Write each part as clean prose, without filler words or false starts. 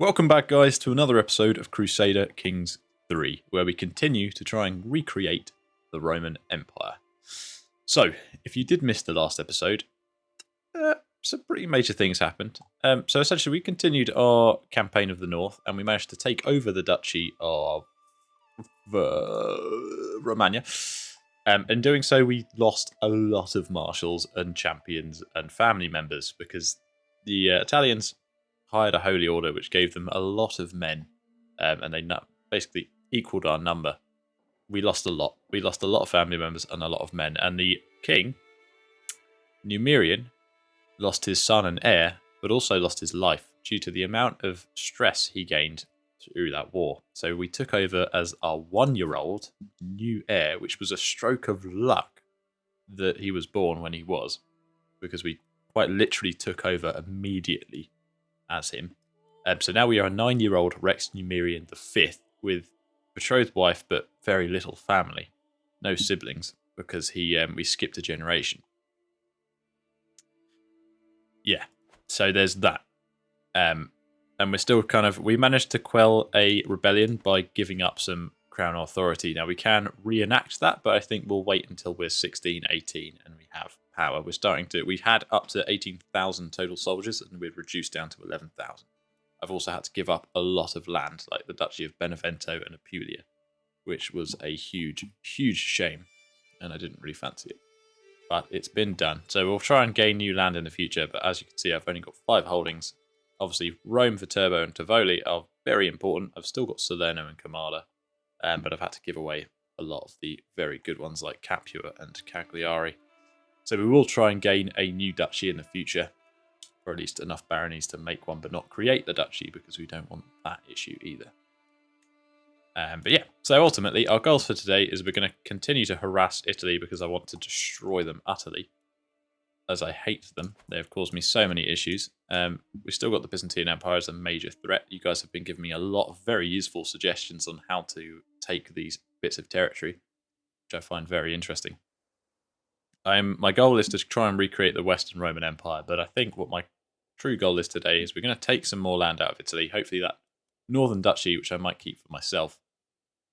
Welcome back, guys, to another episode of Crusader Kings 3, where we continue to try and recreate the Roman Empire. So, if you did miss the last episode, some pretty major things happened. So essentially, we continued our campaign of the North, and we managed to take over the Duchy of Romagna. In doing so, we lost a lot of marshals and champions and family members because the Italians hired a holy order which gave them a lot of men, and they basically equaled our number. We lost a lot. We lost a lot of family members and a lot of men. And the king, Numerian, lost his son and heir, but also lost his life due to the amount of stress he gained through that war. So we took over as our 1-year-old new heir, which was a stroke of luck that he was born when he was, because we quite literally took over immediately as him. So now we are a 9-year-old Rex Numerian V with betrothed wife but very little family, no siblings, because we skipped a generation. Yeah, so there's that. And we're still we managed to quell a rebellion by giving up some crown authority. Now we can reenact that, but I think we'll wait until we're 16, 18 and we have power. We had up to 18,000 total soldiers and we've reduced down to 11,000. I've also had to give up a lot of land, like the Duchy of Benevento and Apulia, which was a huge, huge shame, and I didn't really fancy it. But it's been done. So we'll try and gain new land in the future, but as you can see, I've only got 5 holdings. Obviously, Rome, Viterbo, and Tivoli are very important. I've still got Salerno and Kamala, but I've had to give away a lot of the very good ones like Capua and Cagliari. So we will try and gain a new duchy in the future, or at least enough baronies to make one, but not create the duchy because we don't want that issue either. But yeah, so ultimately our goals for today is we're going to continue to harass Italy because I want to destroy them utterly, as I hate them. They have caused me so many issues. We've still got the Byzantine Empire as a major threat. You guys have been giving me a lot of very useful suggestions on how to take these bits of territory, which I find very interesting. My goal is to try and recreate the Western Roman Empire, but I think what my true goal is today is we're going to take some more land out of Italy, hopefully that Northern Duchy, which I might keep for myself,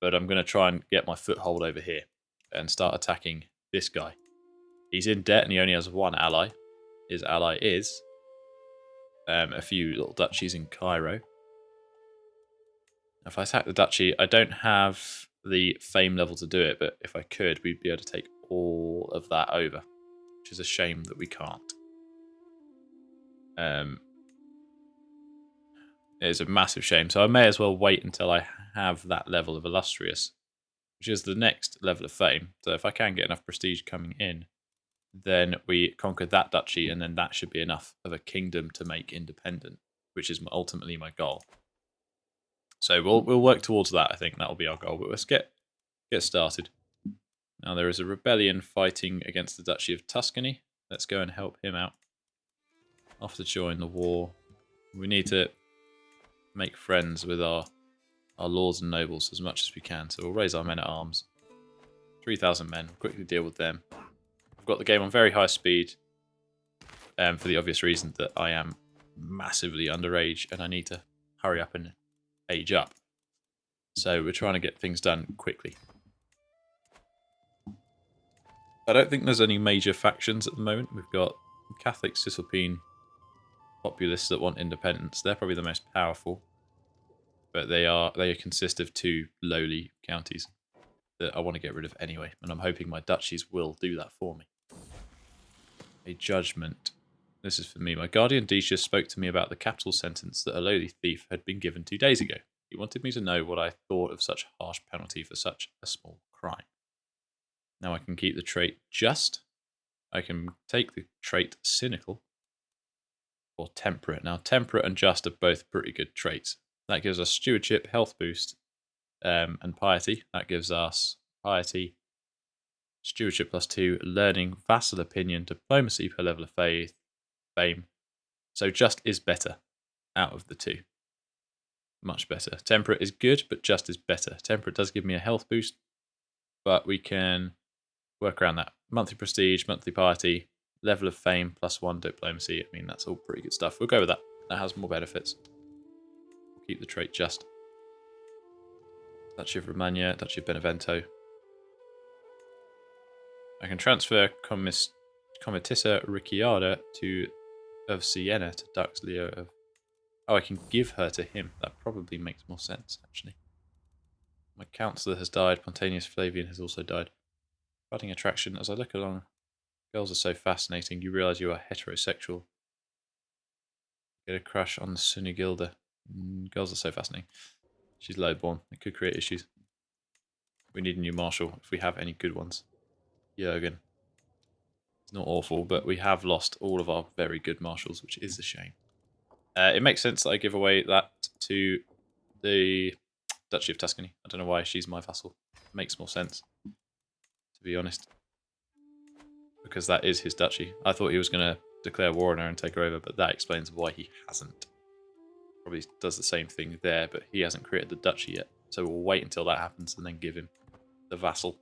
but I'm going to try and get my foothold over here and start attacking this guy. He's in debt and he only has 1 ally. His ally is a few little duchies in Cairo. If I attack the duchy, I don't have the fame level to do it, but if I could, we'd be able to take all of that over, which is a shame that we can't. It is a massive shame, so I may as well wait until I have that level of illustrious, which is the next level of fame. So if I can get enough prestige coming in, then we conquer that duchy, and then that should be enough of a kingdom to make independent, which is ultimately my goal. So we'll work towards that. I think that'll be our goal. But let's get started. Now there is a rebellion fighting against the Duchy of Tuscany. Let's go and help him out. Off to join the war. We need to make friends with our lords and nobles as much as we can. So we'll raise our men at arms. 3,000 men. We'll quickly deal with them. I've got the game on very high speed for the obvious reason that I am massively underage and I need to hurry up and age up. So we're trying to get things done quickly. I don't think there's any major factions at the moment. We've got Catholic Cisalpine populists that want independence. They're probably the most powerful, but they consist of 2 lowly counties that I want to get rid of anyway, and I'm hoping my duchies will do that for me. A judgment. This is for me. My guardian Decius spoke to me about the capital sentence that a lowly thief had been given 2 days ago. He wanted me to know what I thought of such harsh penalty for such a small crime. Now I can keep the trait just. I can take the trait cynical or temperate. Now temperate and just are both pretty good traits. That gives us stewardship, health boost, and piety. That gives us piety, stewardship +2, learning, vassal opinion, diplomacy per level of faith, fame. So just is better out of the 2. Much better. Temperate is good, but just is better. Temperate does give me a health boost, but we can work around that. Monthly prestige, monthly piety, level of fame +1 diplomacy. I mean, that's all pretty good stuff. We'll go with that. That has more benefits. We'll Keep the trait just. Duchy of Romagna, Duchy of Benevento. I can transfer Comitissa Ricciarda of Siena to Dux Leo of... Oh, I can give her to him. That probably makes more sense, actually. My counsellor has died. Pontanus Flavian has also died. Budding attraction. As I look along, girls are so fascinating. You realise you are heterosexual. Get a crush on Sunigilda. Girls are so fascinating. She's low-born. It could create issues. We need a new marshal, if we have any good ones. Jurgen. It's not awful, but we have lost all of our very good marshals, which is a shame. It makes sense that I give away that to the Duchy of Tuscany. I don't know why she's my vassal. It makes more sense, to be honest. Because that is his duchy. I thought he was going to declare war on her and take her over, but that explains why he hasn't. Probably does the same thing there, but he hasn't created the duchy yet. So we'll wait until that happens and then give him the vassal.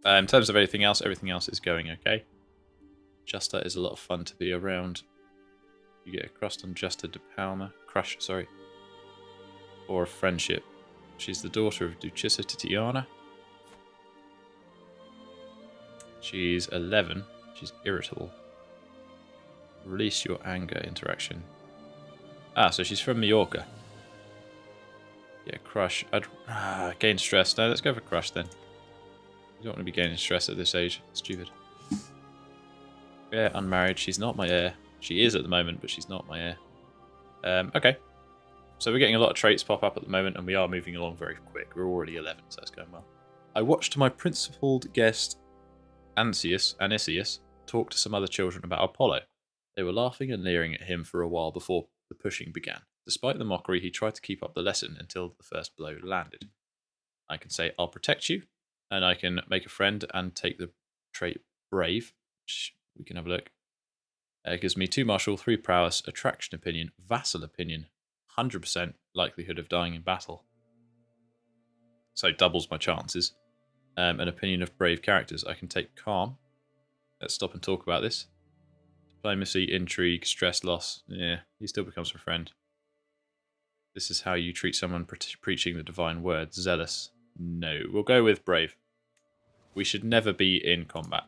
In terms of everything else is going okay. Justa is a lot of fun to be around. You get a crust on Justa de Palma. Crush, sorry. Or a friendship. She's the daughter of Duchessa Titiana. She's 11. She's irritable. Release your anger interaction. Ah, so she's from Mallorca. Yeah, crush. Gain stress. No, let's go for crush then. You don't want to be gaining stress at this age. Stupid. Yeah, unmarried. She's not my heir. She is at the moment, but she's not my heir. Okay. So we're getting a lot of traits pop up at the moment, and we are moving along very quick. We're already 11, so it's going well. I watched my principal guest, Anicius, talk to some other children about Apollo. They were laughing and leering at him for a while before the pushing began. Despite the mockery, he tried to keep up the lesson until the first blow landed. I can say, I'll protect you, and I can make a friend and take the trait Brave, which we can have a look. It gives me 2 martial, 3 prowess, attraction opinion, vassal opinion, 100% likelihood of dying in battle. So doubles my chances. An opinion of brave characters. I can take calm. Let's stop and talk about this. Diplomacy, intrigue, stress loss. Yeah, he still becomes a friend. This is how you treat someone preaching the divine word. Zealous. No, we'll go with brave. We should never be in combat.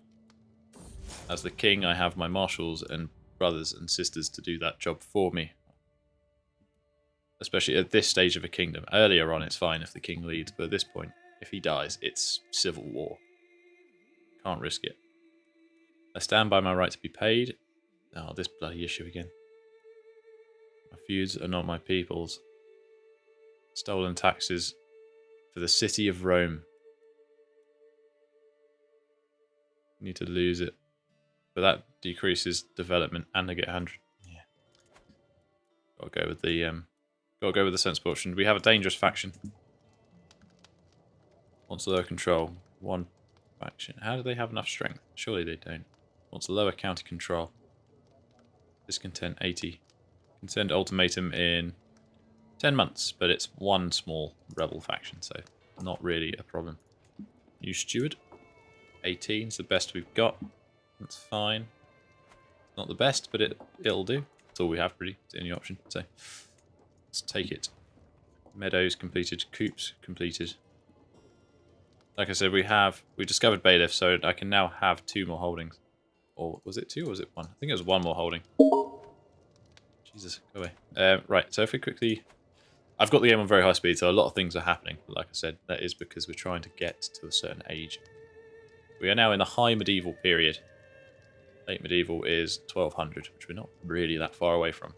As the king, I have my marshals and brothers and sisters to do that job for me. Especially at this stage of a kingdom. Earlier on, it's fine if the king leads, but at this point, if he dies, it's civil war. Can't risk it. I stand by my right to be paid. Oh, this bloody issue again. My feuds are not my people's. Stolen taxes for the city of Rome. Need to lose it. But that decreases development and I get 100. Yeah. Gotta go with the sensible option. We have a dangerous faction. Wants lower control. 1 faction. How do they have enough strength? Surely they don't. Wants lower county control. Discontent 80. Can send ultimatum in 10 months, but it's 1 small rebel faction, so not really a problem. New steward. 18 is the best we've got. That's fine. Not the best, but it'll do. That's all we have, really. It's the only option. So let's take it. Meadows completed. Coops completed. Like I said, we discovered bailiff, so I can now have 2 more holdings. Or was it 2 or was it 1? I think it was 1 more holding. Jesus, go away. Right, so if we quickly... I've got the game on very high speed, so a lot of things are happening. But like I said, that is because we're trying to get to a certain age. We are now in the high medieval period. Late medieval is 1200, which we're not really that far away from.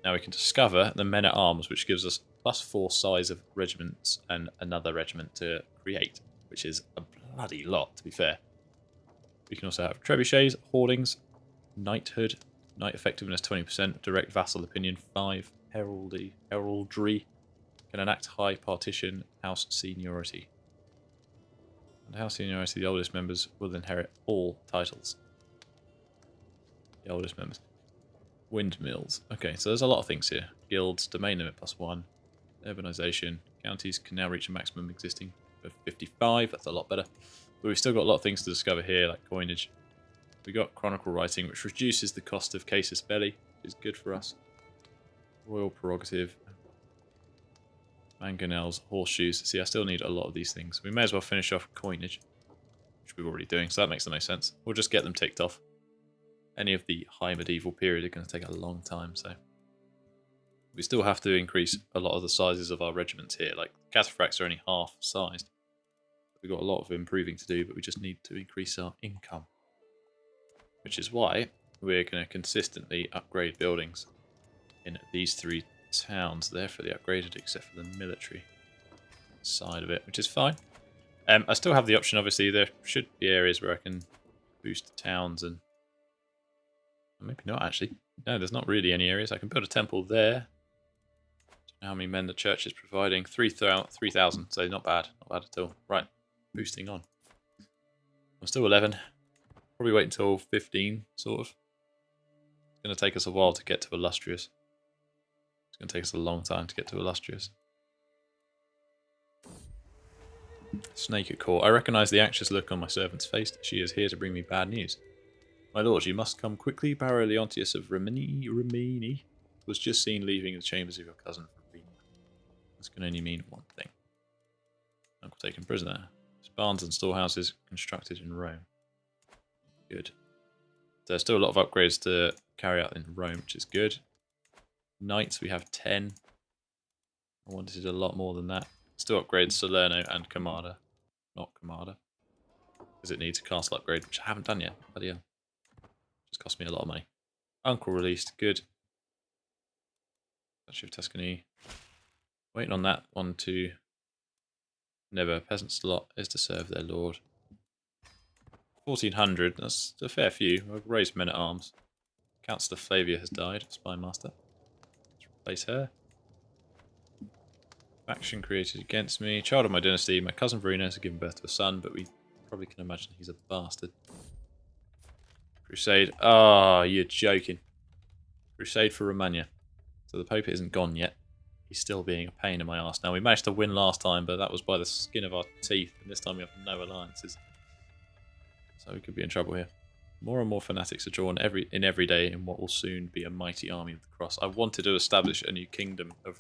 Now we can discover the men-at-arms, which gives us +4 size of regiments and another regiment to create, which is a bloody lot, to be fair. We can also have trebuchets, hoardings, knighthood, knight effectiveness 20%, direct vassal opinion 5, heraldry, can enact high partition, house seniority. And house seniority, the oldest members will inherit all titles. The oldest members. Windmills. Okay, so there's a lot of things here. Guilds, domain limit +1, urbanization. Counties can now reach a maximum existing of 55. That's a lot better. But we've still got a lot of things to discover here, like coinage. We got chronicle writing, which reduces the cost of casus belli, which is good for us. Royal prerogative. Mangonels, horseshoes. See, I still need a lot of these things. We may as well finish off coinage, which we're already doing, so that makes the most sense. We'll just get them ticked off. Any of the high medieval period are going to take a long time, so we still have to increase a lot of the sizes of our regiments here. Like, cataphracts are only half sized. We've got a lot of improving to do, but we just need to increase our income. Which is why we're going to consistently upgrade buildings in these 3 towns. They're fully upgraded, except for the military side of it, which is fine. I still have the option, obviously, there should be areas where I can boost towns and... Maybe not, actually. No, there's not really any areas. I can build a temple there. Don't know how many men the church is providing. 3,000, so not bad. Not bad at all. Right, boosting on. I'm still 11. Probably wait until 15, sort of. It's going to take us a while to get to Illustrious. It's going to take us a long time to get to Illustrious. Snake at court. I recognise the anxious look on my servant's face. She is here to bring me bad news. My lord, you must come quickly. Baron Leontius of Rimini was just seen leaving the chambers of your cousin Verena. This can only mean one thing. Uncle taken prisoner. His barns and storehouses constructed in Rome. Good. There's still a lot of upgrades to carry out in Rome, which is good. Knights, we have 10. I wanted a lot more than that. Still upgrade Salerno and Comada. Not Comada. Because it needs a castle upgrade, which I haven't done yet. Bloody hell. Just cost me a lot of money. Uncle released, good. Duchy of Tuscany. Waiting on that one to... Never. Peasants' lot is to serve their lord. 1,400, that's a fair few. I've raised men at arms. Councillor Flavia has died, spy master. Let's replace her. Faction created against me. Child of my dynasty. My cousin Verena has given birth to a son, but we probably can imagine he's a bastard. Crusade. Ah, you're joking. Crusade for Romagna. So the Pope isn't gone yet. He's still being a pain in my arse. Now, we managed to win last time, but that was by the skin of our teeth. And this time we have no alliances. So we could be in trouble here. More and more fanatics are drawn every day in what will soon be a mighty army of the cross. I wanted to establish a new kingdom of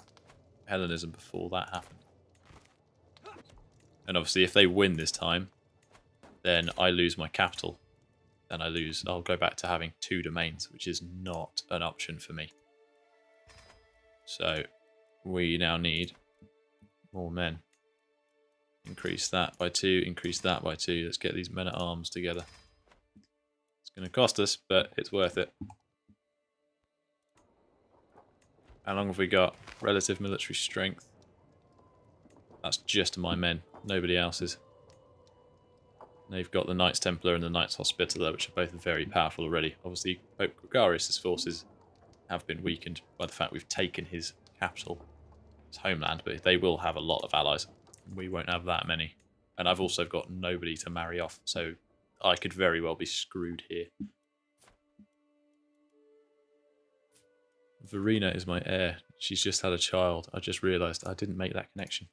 Hellenism before that happened. And obviously, if they win this time, then I lose my capital. Then I'll go back to having 2 domains, which is not an option for me. So, we now need more men. Increase that by 2, increase that by 2. Let's get these men at arms together. It's going to cost us, but it's worth it. How long have we got? Relative military strength. That's just my men, nobody else's. They've got the Knights Templar and the Knights Hospitaller, which are both very powerful already. Obviously, Pope Gregarius' forces have been weakened by the fact we've taken his capital, his homeland, but they will have a lot of allies. We won't have that many. And I've also got nobody to marry off, so I could very well be screwed here. Verena is my heir. She's just had a child. I just realised I didn't make that connection.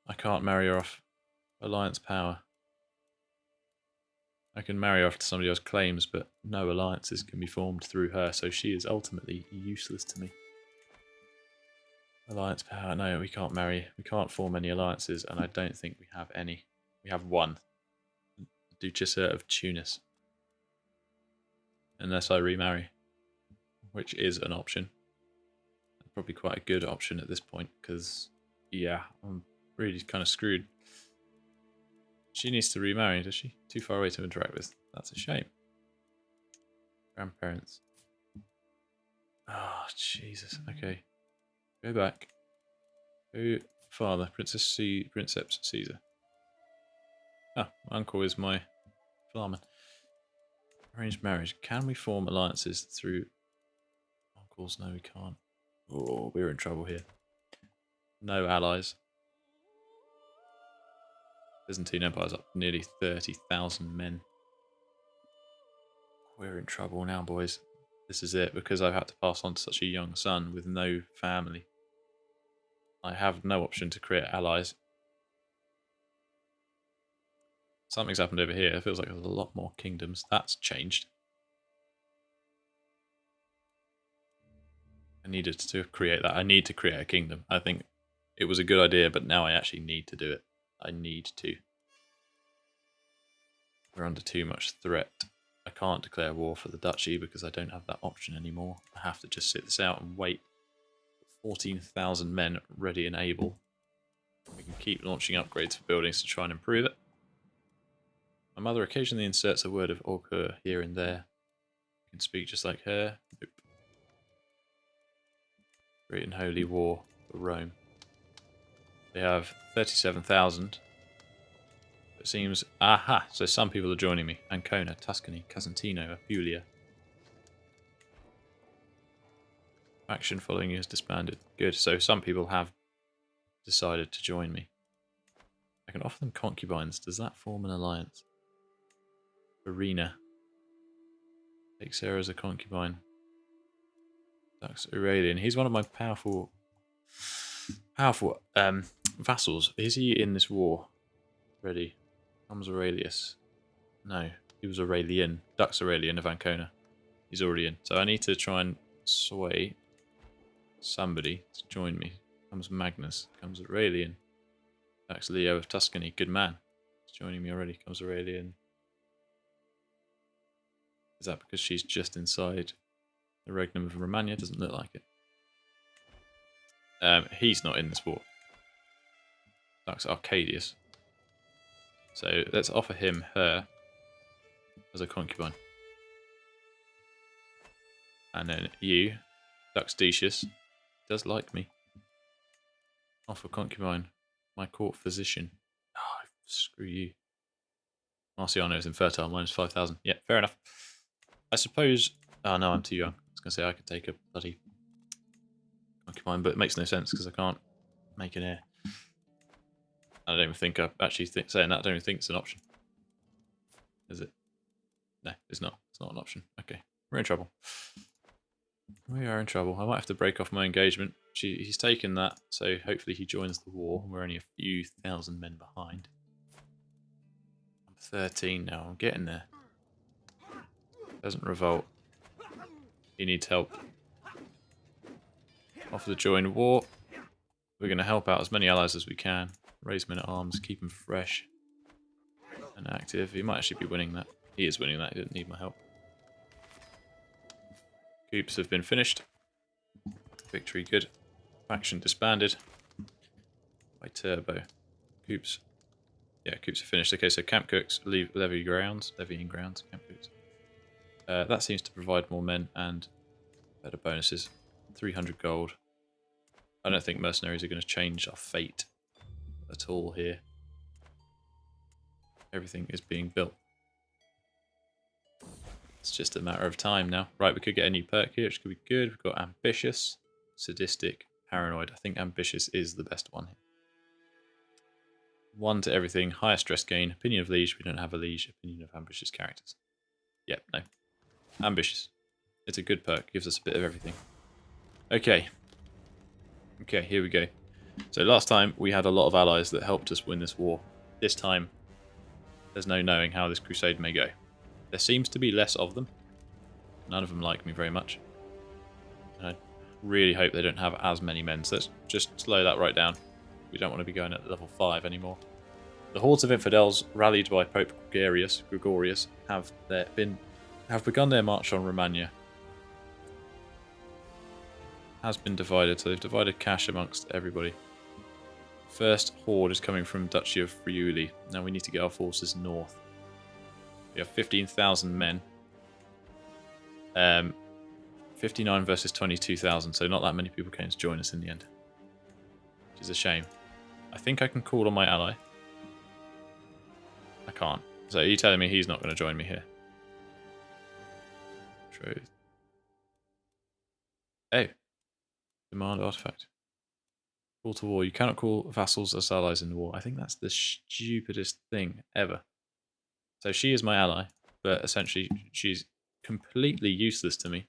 I can't marry her off. Alliance power. I can marry her off to somebody else's claims, but no alliances can be formed through her, so she is ultimately useless to me. Alliance power. No, we can't marry. We can't form any alliances, and I don't think we have any. We have one. Duchessa of Tunis. Unless I remarry, which is an option. Probably quite a good option at this point, because, yeah, I'm really kind of screwed. She needs to remarry, does she? Too far away to interact with. That's a shame. Grandparents. Oh, Jesus. Okay. Go back. Go father. Princeps Caesar. Ah, my uncle is my farmer. Arranged marriage. Can we form alliances through uncles? No, we can't. Oh, we're in trouble here. No allies. Byzantine Empire's up nearly 30,000 men. We're in trouble now, boys. This is it, because I've had to pass on to such a young son with no family. I have no option to create allies. Something's happened over here. It feels like there's a lot more kingdoms. That's changed. needed to create that. I need to create a kingdom. I think it was a good idea, but now I actually need to do it. I need to. We're under too much threat. I can't declare war for the duchy because I don't have that option anymore. I have to just sit this out and wait. 14,000 men ready and able. We can keep launching upgrades for buildings to try and improve it. My mother occasionally inserts a word of Orkur here and there. I can speak just like her. Nope. Great and Holy War for Rome. They have 37,000. It seems... Aha! So some people are joining me. Ancona, Tuscany, Casentino, Apulia. Faction following you has disbanded. Good. So some people have decided to join me. I can offer them concubines. Does that form an alliance? Arena. Take Sarah as a concubine. That's Aurelian. He's one of my powerful vassals. Is he in this war? Ready. Comes Aurelius. No, he was Aurelian. Dux Aurelian of Ancona. He's already in. So I need to try and sway somebody to join me. Comes Magnus. Comes Aurelian. Dux Leo of Tuscany. Good man. He's joining me already. Comes Aurelian. Is that because she's just inside the Regnum of Romagna? Doesn't look like it. He's not in this war. That's Arcadius. So let's offer him her as a concubine. And then you, Dux Decius, does like me. Offer concubine. My court physician. Oh, screw you. Marciano is infertile, minus 5,000. Yeah, fair enough. I suppose... Oh no, I'm too young. I was going to say I could take a bloody concubine, but it makes no sense because I can't make an heir. I don't even think I actually saying that. I don't even think it's an option. Is it? No, it's not. It's not an option. Okay, we're in trouble. We are in trouble. I might have to break off my engagement. He's taken that, so hopefully he joins the war. We're only a few thousand men behind. I'm 13 now. I'm getting there. Doesn't revolt. He needs help. Offer to join war. We're going to help out as many allies as we can. Raise men at arms, keep him fresh and active. He might actually be winning that. He is winning that. He didn't need my help. Coups have been finished. Victory good. Faction disbanded. By turbo. Coups. Yeah, coups are finished. Okay, so camp cooks levying grounds. Camp cooks. That seems to provide more men and better bonuses. 300 gold. I don't think mercenaries are going to change our fate at all here. Everything is being built. It's just a matter of time now. Right, we could get a new perk here, which could be good. We've got ambitious, sadistic, paranoid. I think ambitious is the best one here. 1 to everything, higher stress gain, opinion of liege. We don't have a liege, opinion of ambitious characters. Yep, no. Ambitious. It's a good perk, gives us a bit of everything. Okay. Okay, here we go. So last time we had a lot of allies that helped us win this war. This time, there's no knowing how this crusade may go. There seems to be less of them. None of them like me very much. And I really hope they don't have as many men. So let's just slow that right down. We don't want to be going at level 5 anymore. The hordes of infidels, rallied by Pope Gregorius, have begun their march on Romagna. Has been divided, so they've divided cash amongst everybody. First horde is coming from Duchy of Friuli. Now we need to get our forces north. We have 15,000 men. 59 versus 22,000, so not that many people came to join us in the end. Which is a shame. I think I can call on my ally. I can't. So are you telling me he's not going to join me here? Truth. Oh. Demand artifact. Call to war. You cannot call vassals as allies in the war. I think that's the stupidest thing ever. So she is my ally, but essentially she's completely useless to me.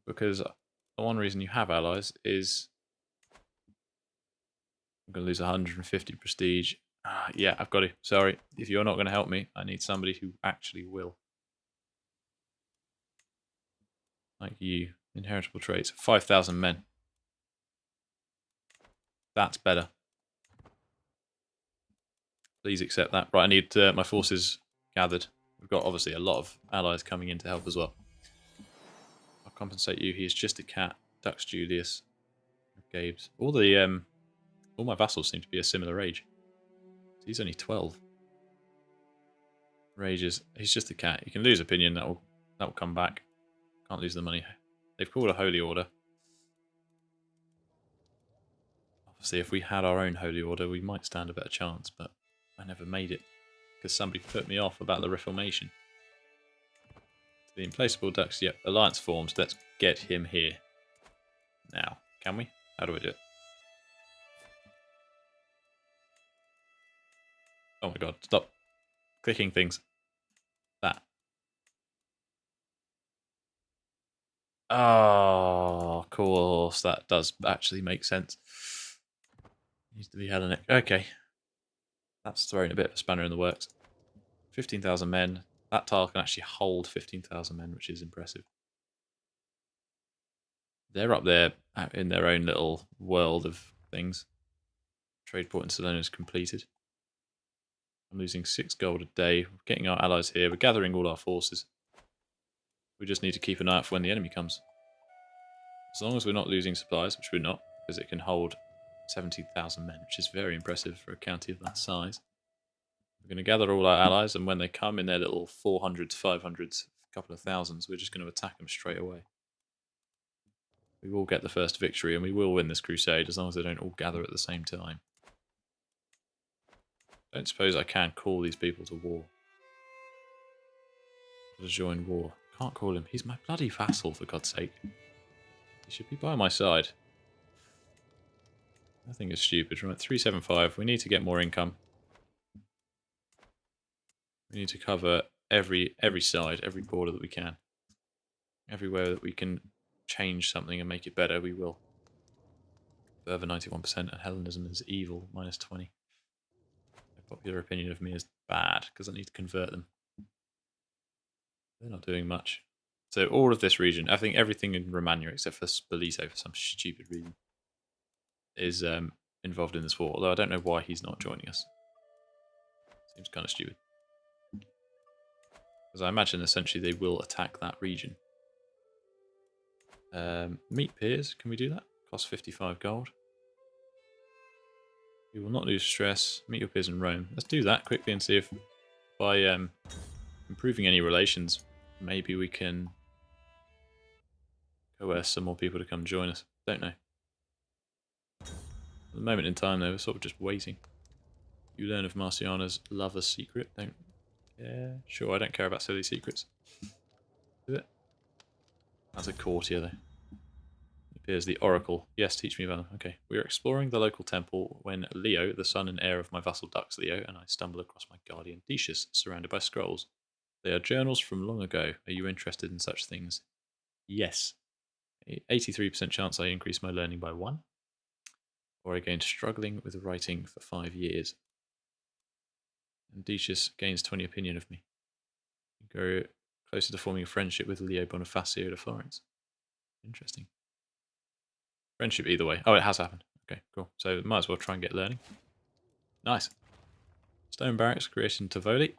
Because the one reason you have allies is... I'm going to lose 150 prestige. Yeah, I've got to. Sorry. If you're not going to help me, I need somebody who actually will. Like you. Inheritable traits. 5,000 men. That's better. Please accept that. Right, I need my forces gathered. We've got obviously a lot of allies coming in to help as well. I'll compensate you. He's just a cat. Dux Julius. Gabe's. All my vassals seem to be a similar age. He's only 12. Rages. He's just a cat. You can lose opinion. That will come back. Can't lose the money. They've called a holy order. Obviously, if we had our own holy order, we might stand a better chance, but I never made it because somebody put me off about the Reformation. The implaceable ducks. Yep, alliance forms. Let's get him here. Now, can we? How do we do it? Oh my god, stop clicking things. That. Oh, of course, that does actually make sense. Needs to be Hellenic. Okay. That's throwing a bit of a spanner in the works. 15,000 men. That tile can actually hold 15,000 men, which is impressive. They're up there in their own little world of things. Trade port in Salona is completed. I'm losing 6 gold a day. We're getting our allies here. We're gathering all our forces. We just need to keep an eye out for when the enemy comes. As long as we're not losing supplies, which we're not, because it can hold 17,000 men, which is very impressive for a county of that size. We're going to gather all our allies, and when they come in their little 400s, 500s, a couple of thousands, we're just going to attack them straight away. We will get the first victory, and we will win this crusade, as long as they don't all gather at the same time. I don't suppose I can call these people to war. To join war. Can't call him. He's my bloody vassal, for God's sake. He should be by my side. I think it's stupid. Right, 375. We need to get more income. We need to cover every side, every border that we can. Everywhere that we can change something and make it better, we will. Further 91%, and Hellenism is evil, minus 20. The popular opinion of me is bad, because I need to convert them. They're not doing much. So all of this region, I think everything in Romagna, except for Spoleto for some stupid reason, is involved in this war, although I don't know why he's not joining us. Seems kind of stupid. Because I imagine essentially they will attack that region. Meet peers, can we do that? Costs 55 gold. We will not lose stress. Meet your peers in Rome. Let's do that quickly and see if by improving any relations, maybe we can coerce some more people to come join us. Don't know. At the moment in time, though, we're sort of just waiting. You learn of Marciana's lover's secret. Don't care. Sure, I don't care about silly secrets. Do it. That's a courtier, though. Appears the oracle. Yes, teach me about them. Okay. We are exploring the local temple when Leo, the son and heir of my vassal Dux Leo, and I stumble across my guardian Decius, surrounded by scrolls. They are journals from long ago. Are you interested in such things? Yes. 83% chance I increase my learning by 1. Or I gained struggling with writing for 5 years. And Decius gains 20 opinion of me. You go closer to forming a friendship with Leo Bonifacio de Florence. Interesting. Friendship either way. Oh, it has happened. Okay, cool. So might as well try and get learning. Nice. Stone barracks created in Tivoli.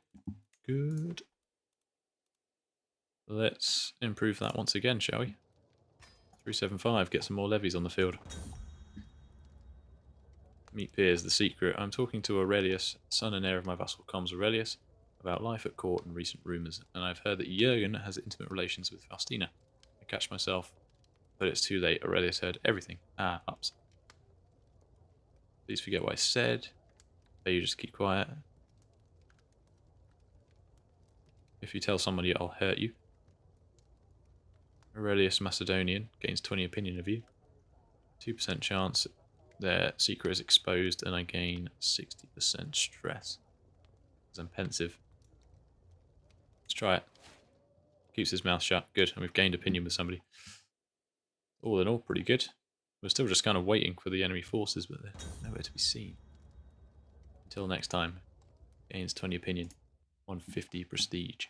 Good. Let's improve that once again, shall we? 375. Get some more levies on the field. Meet peers, the secret. I'm talking to Aurelius, son and heir of my vassal Comes Aurelius, about life at court and recent rumours, and I've heard that Jurgen has intimate relations with Faustina. I catch myself, but it's too late. Aurelius heard everything. Ah, ups. Please forget what I said. So you just keep quiet. If you tell somebody, I'll hurt you. Aurelius Macedonian gains 20 opinion of you. 2% chance their secret is exposed, and I gain 60% stress. Because I'm pensive. Let's try it. Keeps his mouth shut. Good, and we've gained opinion with somebody. All in all, pretty good. We're still just kind of waiting for the enemy forces, but they're nowhere to be seen. Until next time. Gains 20 opinion. 150 prestige.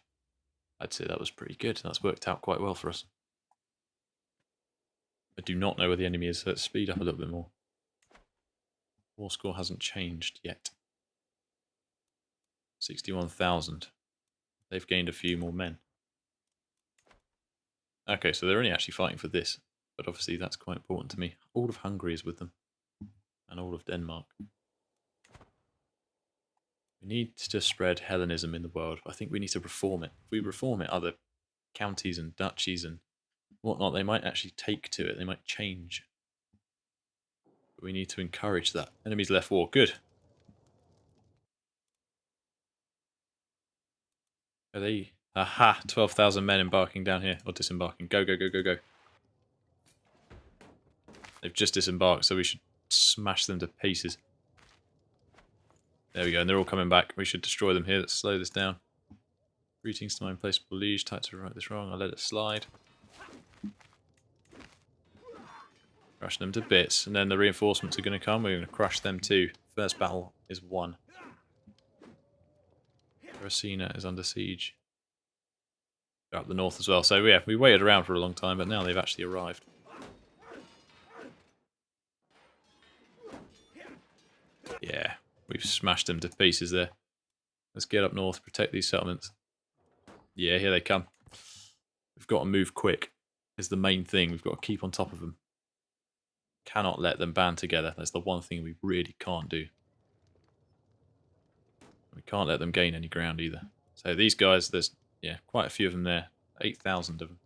I'd say that was pretty good. That's worked out quite well for us. I do not know where the enemy is, so let's speed up a little bit more. War score hasn't changed yet. 61,000. They've gained a few more men. Okay, so they're only actually fighting for this, but obviously that's quite important to me. All of Hungary is with them, and all of Denmark. We need to spread Hellenism in the world, but I think we need to reform it. If we reform it, other counties and duchies and whatnot, they might actually take to it. They might change. But we need to encourage that. Enemies left war. Good. Are they... Aha! 12,000 men embarking down here. Or disembarking. Go, go, go, go, go. They've just disembarked, so we should smash them to pieces. There we go, and they're all coming back. We should destroy them here. Let's slow this down. Greetings to my implacable liege. Tried to write this wrong. I let it slide. Crush them to bits, and then the reinforcements are going to come. We're going to crush them too. First battle is won. Racina is under siege. They're up the north as well. So yeah, we waited around for a long time, but now they've actually arrived. Yeah, we've smashed them to pieces there. Let's get up north, protect these settlements. Yeah, here they come. We've got to move quick, is the main thing. We've got to keep on top of them. Cannot let them band together. That's the one thing we really can't do. We can't let them gain any ground either. So these guys, there's quite a few of them there. 8,000 of them.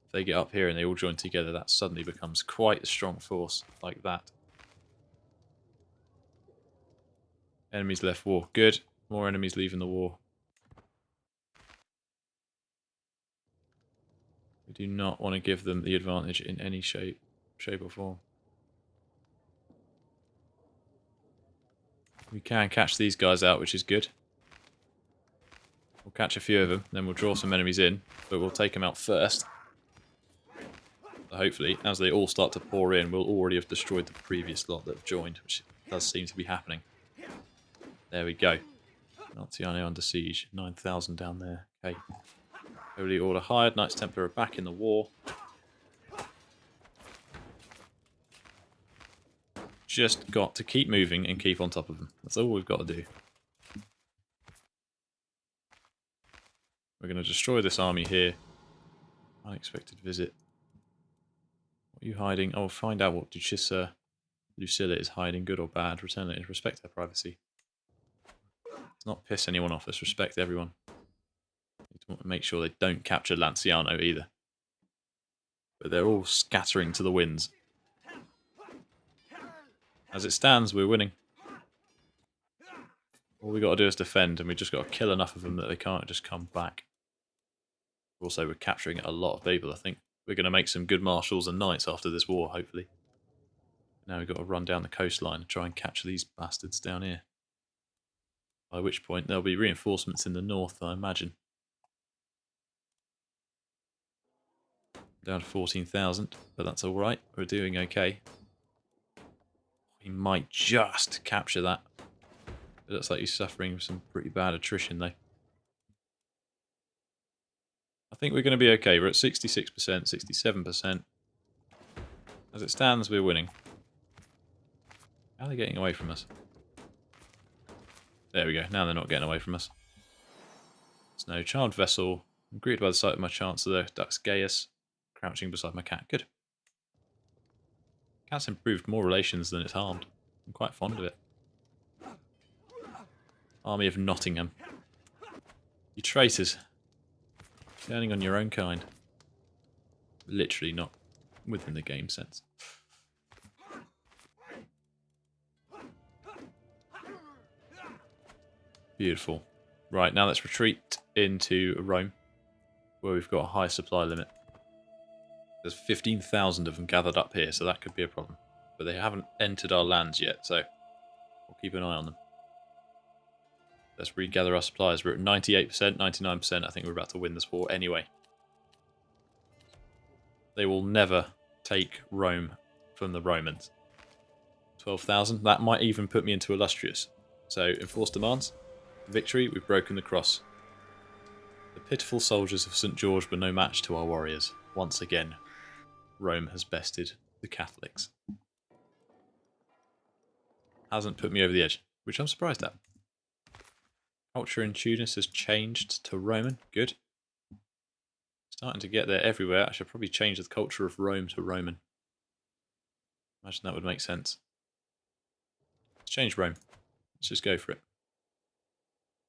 If they get up here and they all join together, that suddenly becomes quite a strong force like that. Enemies left war. Good. More enemies leaving the war. We do not want to give them the advantage in any shape or form. We can catch these guys out, which is good. We'll catch a few of them, then we'll draw some enemies in, but we'll take them out first. So hopefully, as they all start to pour in, we'll already have destroyed the previous lot that have joined, which does seem to be happening. There we go. Maltiano under siege. 9,000 down there. Okay. Holy Order hired. Knights Templar are back in the war. Just got to keep moving and keep on top of them. That's all we've got to do. We're going to destroy this army here. Unexpected visit. What are you hiding? Oh, find out what Duchessa Lucilla is hiding, good or bad. Return it. Respect their privacy. Let's not piss anyone off. Let's respect everyone. We need to make sure they don't capture Lanciano either. But they're all scattering to the winds. As it stands, we're winning. All we got to do is defend, and we just got to kill enough of them that they can't just come back. Also, we're capturing a lot of people. I think we're going to make some good marshals and knights after this war, hopefully. Now we've got to run down the coastline and try and capture these bastards down here. By which point there'll be reinforcements in the north, I imagine. Down to 14,000, but that's alright. We're doing okay. We might just capture that. It looks like he's suffering some pretty bad attrition, though. I think we're going to be okay. We're at 66%, 67%. As it stands, we're winning. How are they getting away from us? There we go. Now they're not getting away from us. There's no child vessel. I'm greeted by the sight of my Chancellor, Dux Gaius, crouching beside my cat. Good. Cat's improved more relations than it's harmed. I'm quite fond of it. Army of Nottingham. You traitors. Turning on your own kind. Literally not within the game sense. Beautiful. Right, now let's retreat into Rome, where we've got a high supply limit. There's 15,000 of them gathered up here, so that could be a problem. But they haven't entered our lands yet, so we'll keep an eye on them. Let's regather our supplies. We're at 98%, 99%. I think we're about to win this war anyway. They will never take Rome from the Romans. 12,000. That might even put me into illustrious. So, enforced demands. Victory, we've broken the cross. The pitiful soldiers of St. George were no match to our warriors. Once again, Rome has bested the Catholics. Hasn't put me over the edge, which I'm surprised at. Culture in Tunis has changed to Roman. Good. Starting to get there everywhere. I should probably change the culture of Rome to Roman. Imagine that would make sense. Let's change Rome. Let's just go for it.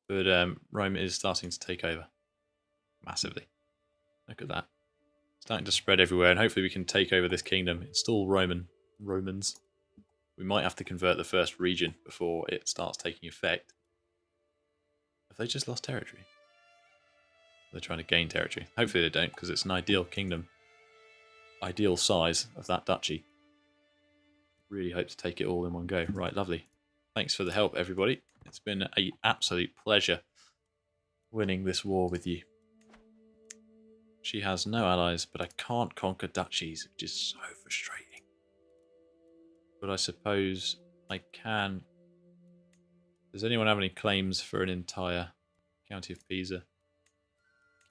But Rome is starting to take over. Massively. Look at that. Starting to spread everywhere, and hopefully we can take over this kingdom. Install Romans. We might have to convert the first region before it starts taking effect. Have they just lost territory? They're trying to gain territory. Hopefully they don't, because it's an ideal kingdom. Ideal size of that duchy. Really hope to take it all in one go. Right, lovely. Thanks for the help, everybody. It's been an absolute pleasure winning this war with you. She has no allies, but I can't conquer duchies, which is so frustrating. But I suppose I can. Does anyone have any claims for an entire county of Pisa?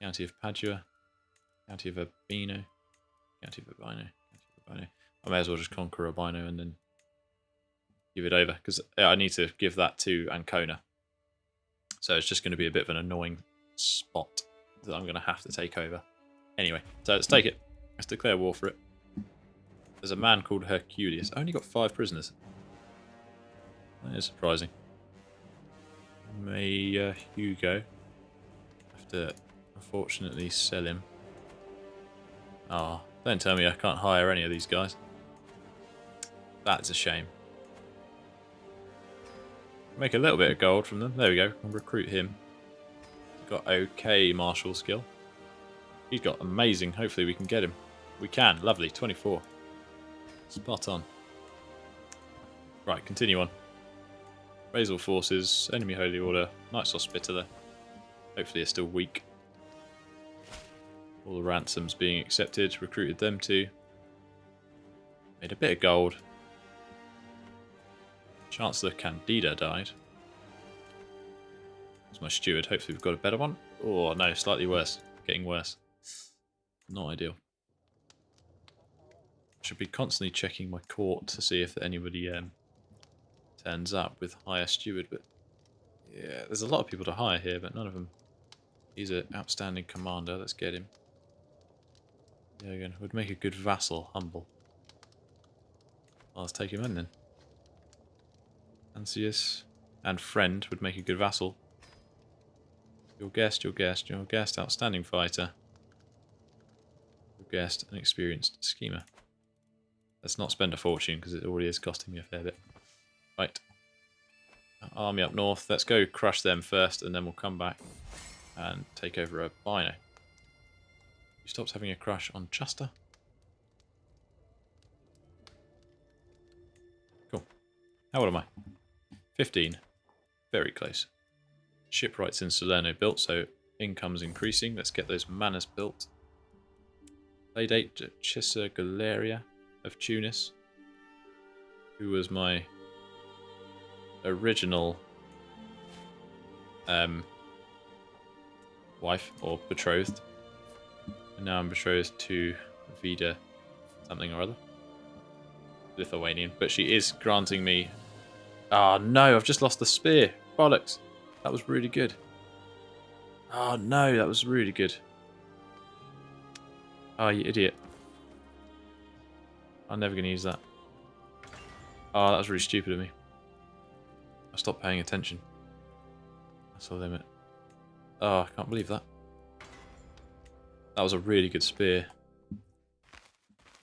County of Padua? County of Urbino? County of Urbino? I may as well just conquer Urbino and then give it over, because I need to give that to Ancona. So it's just going to be a bit of an annoying spot that I'm going to have to take over. Anyway, so let's take it. Let's declare war for it. There's a man called Herculius. I only got 5 prisoners. That is surprising. May Hugo have to unfortunately sell him. Ah, oh, don't tell me I can't hire any of these guys. That's a shame. Make a little bit of gold from them. There we go. I'll recruit him. He's got okay martial skill. He's got amazing. Hopefully we can get him. We can. Lovely. 24. Spot on. Right, continue on. Basal forces, enemy holy order, Knights Hospitaller. Hopefully are still weak. All the ransoms being accepted, recruited them too. Made a bit of gold. Chancellor Candida died. That's my steward. Hopefully we've got a better one. Oh no, slightly worse. Getting worse. Not ideal. Should be constantly checking my court to see if anybody turns up with hire steward, but yeah, there's a lot of people to hire here, but none of them. He's an outstanding commander. Let's get him. Yeah, again, would make a good vassal. Humble. Well, let's take him in then. Ansius and friend would make a good vassal. Your guest, outstanding fighter. Your guest, an experienced schemer. Let's not spend a fortune because it already is costing me a fair bit. Right. Army up north. Let's go crush them first and then we'll come back and take over Urbino. You stopped having a crush on Justa? Cool. How old am I? 15. Very close. Shipwrights in Salerno built, so income's increasing. Let's get those manors built. Playdate Chissa Galeria of Tunis, who was my original wife or betrothed, and now I'm betrothed to Vida something or other, Lithuanian, but she is granting me. Oh no, I've just lost the spear. Bollocks. That was really good. Oh no, that was really good. Oh, you idiot. I'm never going to use that. Oh, that was really stupid of me. I stopped paying attention. That's the limit. Oh, I can't believe that. That was a really good spear.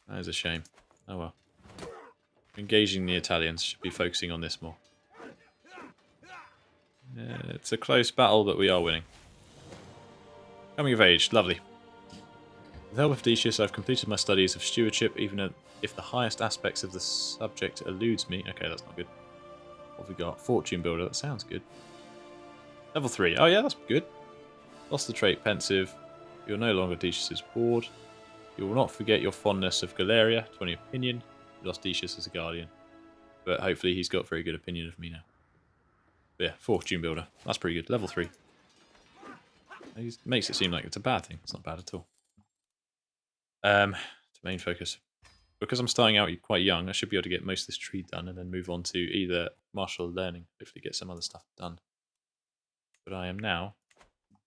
That is a shame. Oh well. Engaging the Italians. Should be focusing on this more. Yeah, it's a close battle, but we are winning. Coming of age. Lovely. With the help of Decius, I've completed my studies of stewardship, even if the highest aspects of the subject eludes me. Okay, that's not good. What have we got? Fortune Builder. That sounds good. Level 3. Oh yeah, that's good. Lost the trait Pensive. You're no longer Decius's ward. You will not forget your fondness of Galeria. 20 opinion. You lost Decius as a guardian. But hopefully he's got a very good opinion of me now. But yeah, Fortune Builder. That's pretty good. Level 3. He makes it seem like it's a bad thing. It's not bad at all. Main focus. because I'm starting out quite young, I should be able to get most of this tree done and then move on to either martial learning, hopefully get some other stuff done. But I am now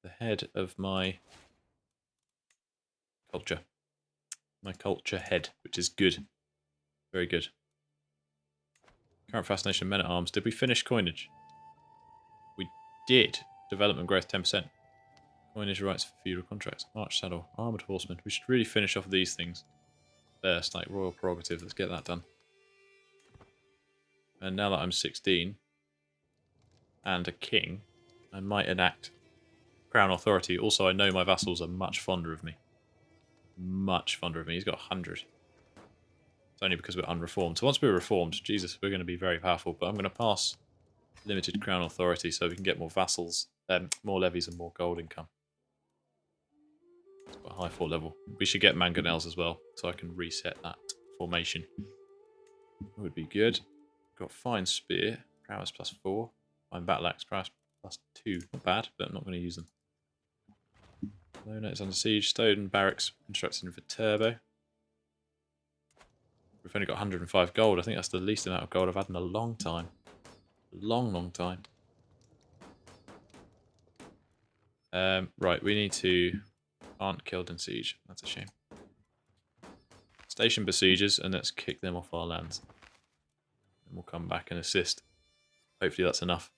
the head of my culture. My culture head, which is good. Very good. Current fascination men at arms. Did we finish coinage? We did. Development growth 10%. Coinage rights for feudal contracts. March saddle. Armoured horsemen. We should really finish off these things first, like royal prerogative. Let's get that done. And now that I'm 16 and a king, I might enact crown authority. Also, I know my vassals are much fonder of me. Much fonder of me. He's got 100. It's only because we're unreformed. So once we're reformed, Jesus, we're going to be very powerful. But I'm going to pass limited crown authority so we can get more vassals, more levies and more gold income. It's got a high 4 level. We should get mangonels as well, so I can reset that formation. That would be good. Got fine spear, prowess +4. Fine battle axe, prowess +2. Not bad, but I'm not going to use them. Lona is under siege. Stone barracks constructed for turbo. We've only got 105 gold. I think that's the least amount of gold I've had in a long time. Long time. Right, we need to... Aren't killed in siege. That's a shame. Station besiegers, and let's kick them off our lands. And we'll come back and assist. Hopefully that's enough.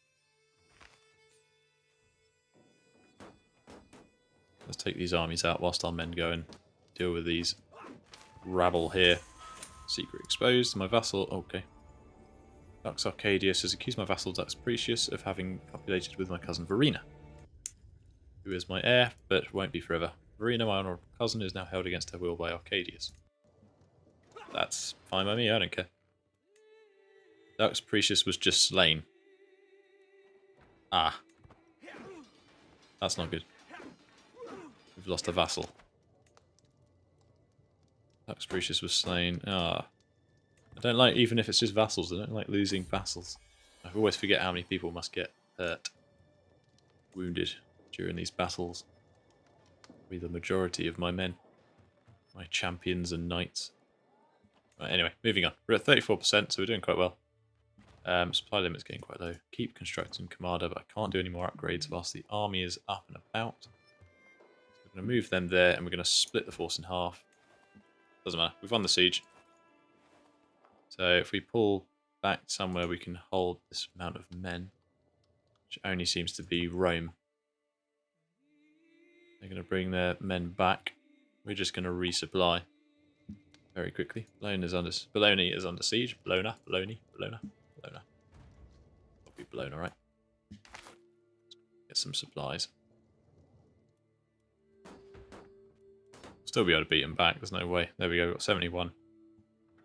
Let's take these armies out whilst our men go and deal with these rabble here. Secret exposed. My vassal... Okay. Dux Arcadius has accused my vassal Dux Precious of having copulated with my cousin Verena, who is my heir, but won't be forever. Verena, my honourable cousin, is now held against her will by Arcadius. That's fine by me, I don't care. Dux Precious was just slain. Ah. That's not good. We've lost a vassal. Dux Precious was slain. Ah. I don't like, even if it's just vassals, I don't like losing vassals. I always forget how many people must get hurt, wounded during these battles. Be the majority of my men. My champions and knights. Right, anyway, moving on. We're at 34%, so we're doing quite well. Supply limit's getting quite low. Keep constructing commander, but I can't do any more upgrades whilst the army is up and about. So we're going to move them there, and we're going to split the force in half. Doesn't matter. We've won the siege. So if we pull back somewhere, we can hold this amount of men, which only seems to be Rome. They're going to bring their men back. We're just going to resupply very quickly. Bologna is under siege. Bologna. Probably Bologna, right? Get some supplies. Still be able to beat them back. There's no way. There we go. We've got 71.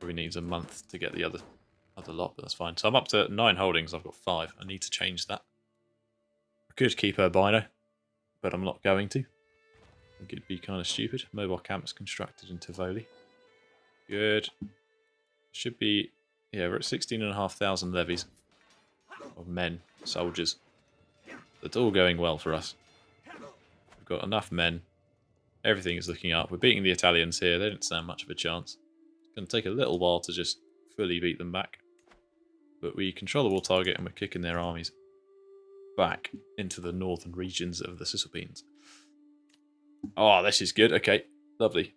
Probably needs a month to get the other lot, but that's fine. So I'm up to 9 holdings. I've got 5. I need to change that. I could keep Urbino, but I'm not going to. I think it'd be kind of stupid. Mobile camps constructed in Tivoli. Good. Should be... Yeah, we're at 16,500 levies of men, soldiers. That's all going well for us. We've got enough men. Everything is looking up. We're beating the Italians here. They didn't stand much of a chance. It's going to take a little while to just fully beat them back. But we control the war target and we're kicking their armies back into the northern regions of the Cisalpines. Oh, this is good. Okay, lovely.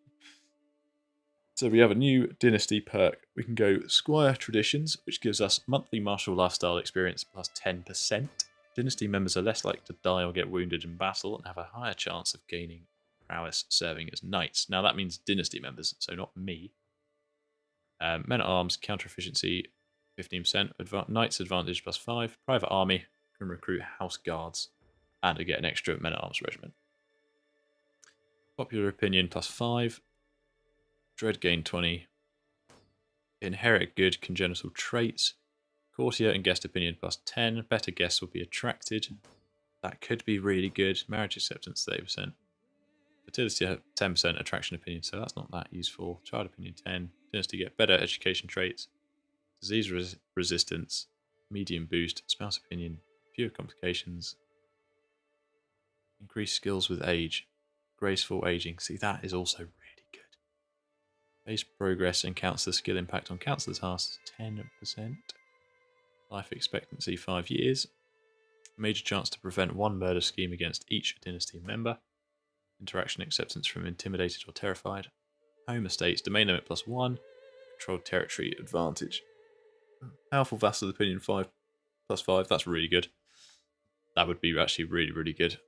So we have a new dynasty perk. We can go Squire Traditions, which gives us monthly martial lifestyle experience plus 10%. Dynasty members are less likely to die or get wounded in battle and have a higher chance of gaining prowess serving as knights. Now that means dynasty members, so not me. Men at arms, counter efficiency 15%, knights advantage plus 5, private army can recruit house guards, and I get an extra men at arms regiment. Popular opinion plus 5, dread gain 20, inherit good congenital traits, courtier and guest opinion plus 10, better guests will be attracted. That could be really good. Marriage acceptance 30%. Fertility 10%, attraction opinion, so that's not that useful. Child opinion 10, dynasty get better education traits, disease resistance, medium boost, spouse opinion, fewer complications, increased skills with age, graceful aging. See, that is also really good. Base progress and councillor skill impact on councillor tasks 10%. Life expectancy 5 years. Major chance to prevent one murder scheme against each dynasty member. Interaction acceptance from intimidated or terrified. Home estates, domain limit +1. Controlled territory advantage. Powerful vassal opinion 5+5. That's really good. That would be actually really, really good.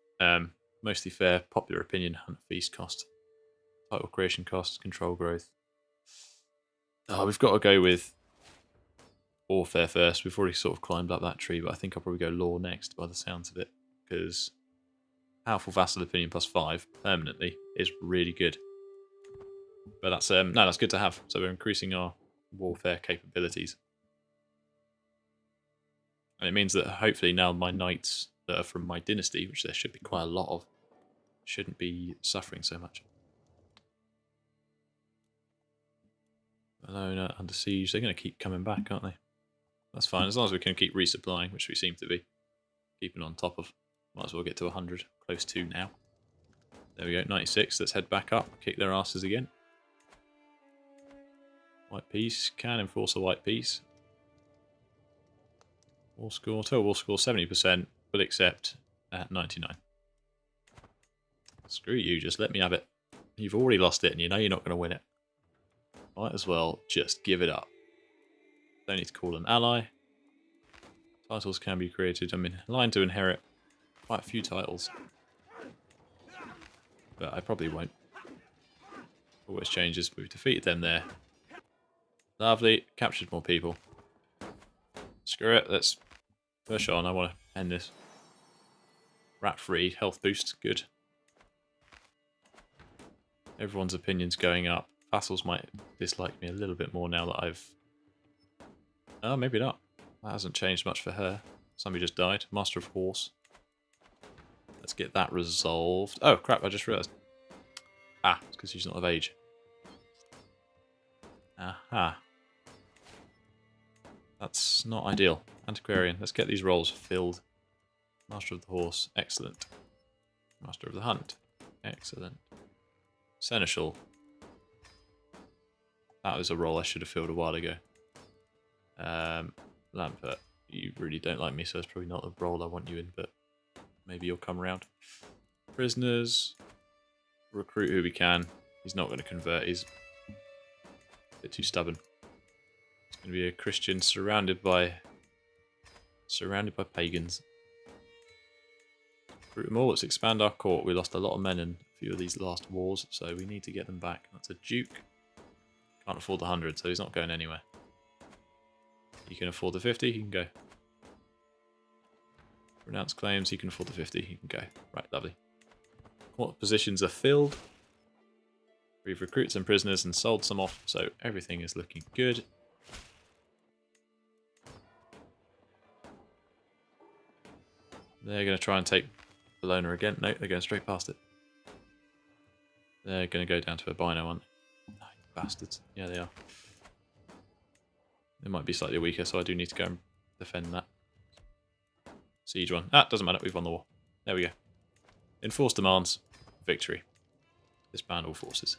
Mostly fair, popular opinion, hunt feast cost. Title creation cost, control growth. Oh, we've got to go with warfare first. We've already sort of climbed up that tree, but I think I'll probably go law next by the sounds of it, because powerful vassal opinion +5 permanently is really good. But that's no, that's good to have. So we're increasing our warfare capabilities, and it means that hopefully now my knights that are from my dynasty, which there should be quite a lot of, shouldn't be suffering so much. Alone under siege. They're going to keep coming back, aren't they? That's fine, as long as we can keep resupplying, which we seem to be keeping on top of. Might as well get to 100, close to now. There we go, 96. Let's head back up, kick their asses again. White peace, can enforce a white peace. War score, total war score 70%, will accept at 99. Screw you, just let me have it. You've already lost it and you know you're not going to win it. Might as well just give it up. Don't need to call an ally. Titles can be created. I'm in line to inherit quite a few titles. But I probably won't. Always changes. We've defeated them there. Lovely. Captured more people. Screw it. Let's push on. I want to end this. Rat free. Health boost. Good. Everyone's opinion's going up. Vassals might dislike me a little bit more now that I've... Oh, maybe not. That hasn't changed much for her. Somebody just died. Master of Horse. Let's get that resolved. Oh, crap. I just realised. Ah, it's because she's not of age. Aha. That's not ideal. Antiquarian. Let's get these roles filled. Master of the Horse. Excellent. Master of the Hunt. Excellent. Seneschal. That was a role I should have filled a while ago. Lampert. You really don't like me, so it's probably not the role I want you in, but maybe you'll come around. Prisoners. Recruit who we can. He's not going to convert. He's a bit too stubborn. He's going to be a Christian surrounded by pagans. Recruit them all. Let's expand our court. We lost a lot of men in a few of these last wars, so we need to get them back. That's a duke. Can't afford the 100, so he's not going anywhere. He can afford the 50, he can go. Renounce claims, he can afford the 50, he can go. Right, lovely. What positions are filled? We've recruited some prisoners and sold some off, so everything is looking good. They're going to try and take Bologna again. No, they're going straight past it. They're going to go down to Urbino, aren't they? No, bastards. Yeah, they are. They might be slightly weaker, so I do need to go and defend that. Siege one. Ah, doesn't matter. We've won the war. There we go. Enforce demands. Victory. Disband all forces.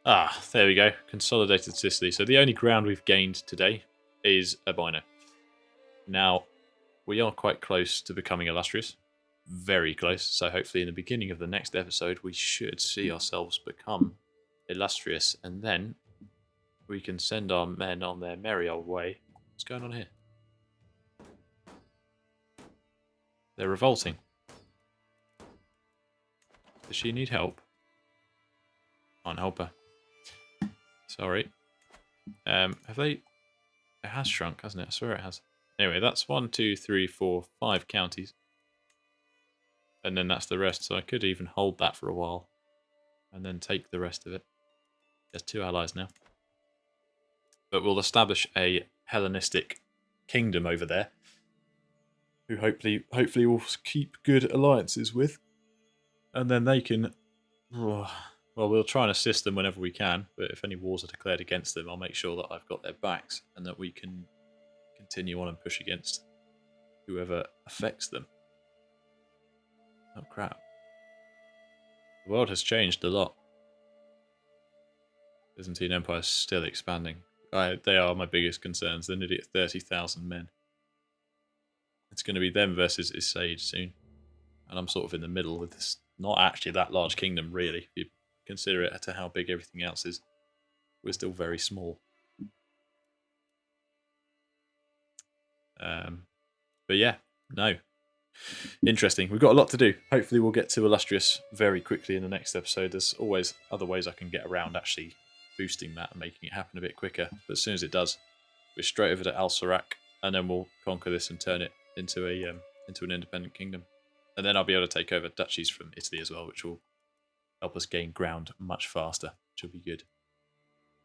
Ah, there we go. Consolidated Sicily. So the only ground we've gained today is Urbino. Now, we are quite close to becoming illustrious. Very close. So hopefully in the beginning of the next episode, we should see ourselves become illustrious. And then we can send our men on their merry old way. What's going on here? They're revolting. Does she need help? Can't help her. Sorry. Have they... It has shrunk, hasn't it? I swear it has. Anyway, that's 1, 2, 3, 4, 5 counties. And then that's the rest, so I could even hold that for a while. And then take the rest of it. There's 2 allies now. But we'll establish a Hellenistic kingdom over there, who hopefully will keep good alliances with. And then they can... well, we'll try and assist them whenever we can, but if any wars are declared against them, I'll make sure that I've got their backs and that we can continue on and push against whoever affects them. Oh, crap. The world has changed a lot. Byzantine Empire is still expanding. They are my biggest concerns. They're nearly at 30,000 men. It's going to be them versus Isaid soon. And I'm sort of in the middle with this. Not actually that large kingdom, really. If you consider it to how big everything else is. We're still very small. But yeah, no. Interesting. We've got a lot to do. Hopefully we'll get to Illustrious very quickly in the next episode. There's always other ways I can get around actually boosting that and making it happen a bit quicker. But as soon as it does, we're straight over to Al Sirach, and then we'll conquer this and turn it into an independent kingdom. And then I'll be able to take over duchies from Italy as well, which will help us gain ground much faster, which will be good.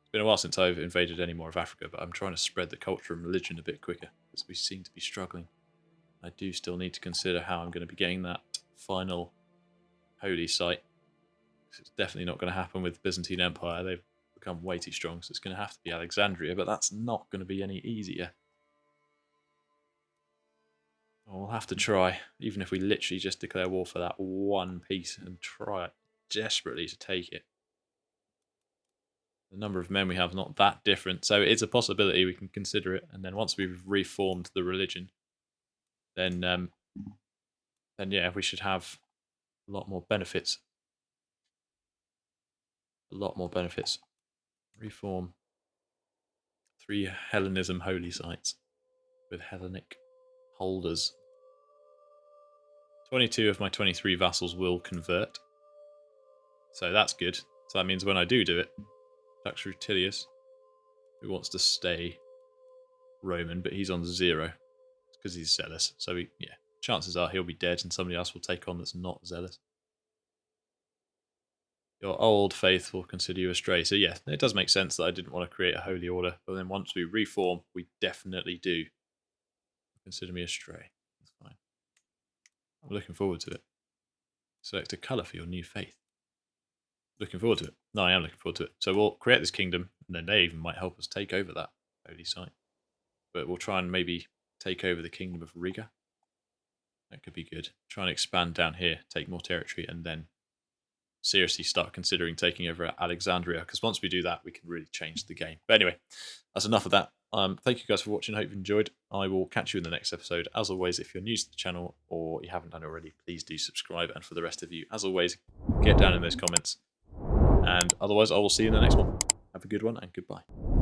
It's been a while since I've invaded any more of Africa, but I'm trying to spread the culture and religion a bit quicker, because we seem to be struggling. I do still need to consider how I'm going to be getting that final holy site. It's definitely not going to happen with the Byzantine Empire. They've become way too strong, so it's going to have to be Alexandria, but that's not going to be any easier. We'll have to try, even if we literally just declare war for that one piece and try desperately to take it. The number of men we have is not that different, so it's a possibility. We can consider it, and then once we've reformed the religion, then yeah, we should have a lot more benefits. A lot more benefits. Reform 3 Hellenism holy sites with Hellenic holders. 22 of my 23 vassals will convert, so that's good. So that means when I do it, Dux Rutilius, who wants to stay Roman, but he's on 0 because he's zealous. So yeah, chances are he'll be dead, and somebody else will take on that's not zealous. Your old faith will consider you astray. So yeah, it does make sense that I didn't want to create a holy order, but then once we reform, we definitely do consider me astray. That's fine. I'm looking forward to it. Select a colour for your new faith. Looking forward to it. No, I am looking forward to it. So we'll create this kingdom, and then they even might help us take over that holy site. But we'll try and maybe take over the kingdom of Riga. That could be good. Try and expand down here, take more territory, and then seriously start considering taking over Alexandria, because once we do that, we can really change the game. But anyway, that's enough of that. Thank you guys for watching. I hope you enjoyed. I will catch you in the next episode. As always, if you're new to the channel or you haven't done it already, please do subscribe. And for the rest of you, as always, get down in those comments. And otherwise, I will see you in the next one. Have a good one, and goodbye.